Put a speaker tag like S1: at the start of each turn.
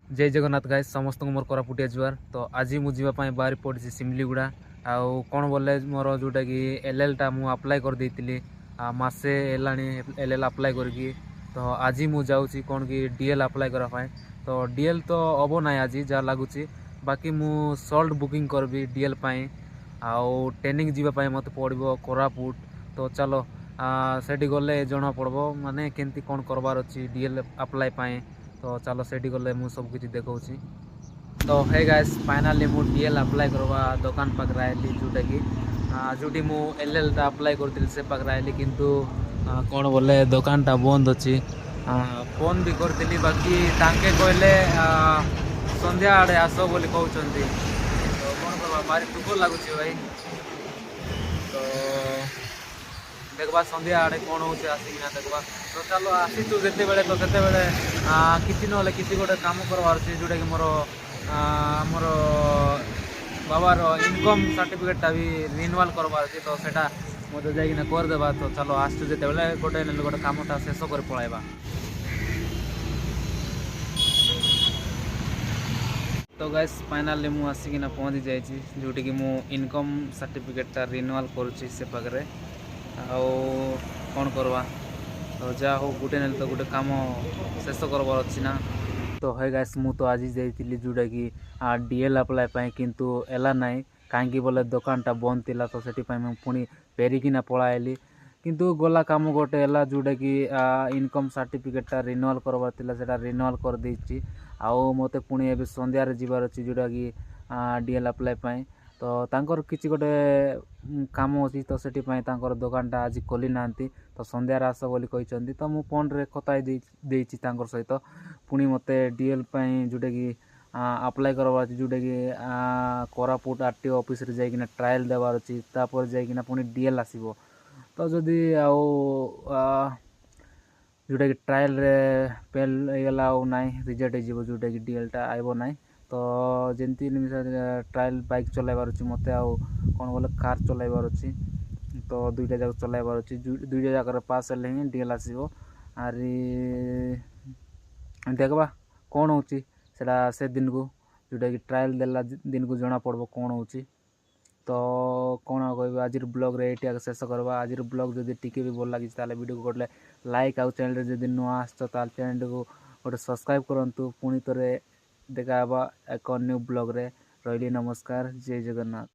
S1: जय जगन्नाथ गाइस समस्त मोर कोरापुटिया जुआर तो आज मुझे बाहरी पड़ी सिमलीगुड़ा आउ कौन बोले मोर जोटा कि एल टा मु अप्लाई कर देती मसे एल अप्लाई करके तो आज मु जाऊँगी कौन कि डीएल अप्लाई करने तो डीएल तो हम ना आज जहाँ लगुच बाकी मु सल्ट बुकिंग करबी डीएल आउ ट्रेनिंग जीवाई मत पड़ो कोरापुट तो चलो सेठी गले जना पड़ो माने केमती कौन करवार अच्छी डीएल अप्लाई तो चलो सेठी गले मु सब किसी देखा तो हे गाइस फाइनाली मु डीएल अप्लाई करवा दुकान पाखे आइली जोटा कि जोटी मु एल टा अप्लाई करती से पाखे आइली किंतु कौन बोले दुकान टा बंद अच्छी फोन भी करी बाकी तांके कहले संध्या आड़े आस बोली कहते तो कौन करवा भारी दुख लगुच भाई तो देखा संध्या आड़े कौन हो आसिकिना देखा तो चलो आसीचु जिते बड़े तो से किसी ना किसी गोटे कम करवार अच्छे जोटा कि मोर आमर बाबार इनकम सर्टिफिकेटा भी रिन्यूअल करवार अच्छे तो सेटा मत जाइना करदेबा तो चलो आसचु जिते बड़े गोटे ना गोटे कमटा शेष कर पलैबा तो गाइस फाइनाली मु आसिकिना पहुँची जाइए जोटी कि मु इनकम सर्टिफिकेटा रिन्यूअल करुच्ची से पाखे आउ कौन करवा तो जा हो गोटे ना तो गोटे कम शेष करवार अच्छी ना तो है गाइस मु तो आज जाइली जोटा कि डीएल अप्लाई किंतु एला नाई कहीं बोले दुकानटा बंद थिला तो से पुणी फेरिकिना पलाइली किंतु गला कम गोटे है जोटा कि इनकम सर्टिफिकेटा रिन्यूअल करवार थिला सेटा रिन्यूअल कर देछि आउ मते पुणी एबे संध्यारे जीवार अछि जोटा कि डीएल अप्लाई तो तांकर किछि गोटे काम अछि तो सेठी तांकर दुकानटा आज खोली नांती तो संध्यारे आस बोली कहिसंती तो मु फोन रे कथा देछि तांकर सहित पुणी मते डीएल जोटा कि अप्लाई करवार अछि जोटा कि कोरापुट आरटीओ ऑफिस रे जाइकिना ट्रायल देवार अछि तापर जाइकिना पुणी डीएल आसीबो तो जदि आउ जोटा कि ट्रायल रे फेल होगला आउ नाई रिजेक्ट हो जोटा कि डीएल टा आइबो नाई तो जमती ट्रायल बाइक चलाइबार अछि मते आउ कौन बोले कार चलाइबार अछि तो दुईटा जाक चलाइबार अछि दुईटा जाकर पास हेले ही डीएल आसीबो आरी देखबा कौन होची सेटा से दिन को जोटा कि ट्रायल देला दिन को जना पड़बो कौन होची तो कौन कह आज ब्लॉग रे ये शेष करवा आज ब्लॉग जब टी भी भल लगी वीडियो को गोटे लाइक आउ चैनल जब नुआ आस चैनल को गोटे सब्सक्राइब करूँ पुणी थे देखा एक न्यू ब्लॉग रे रही नमस्कार जय जगन्नाथ।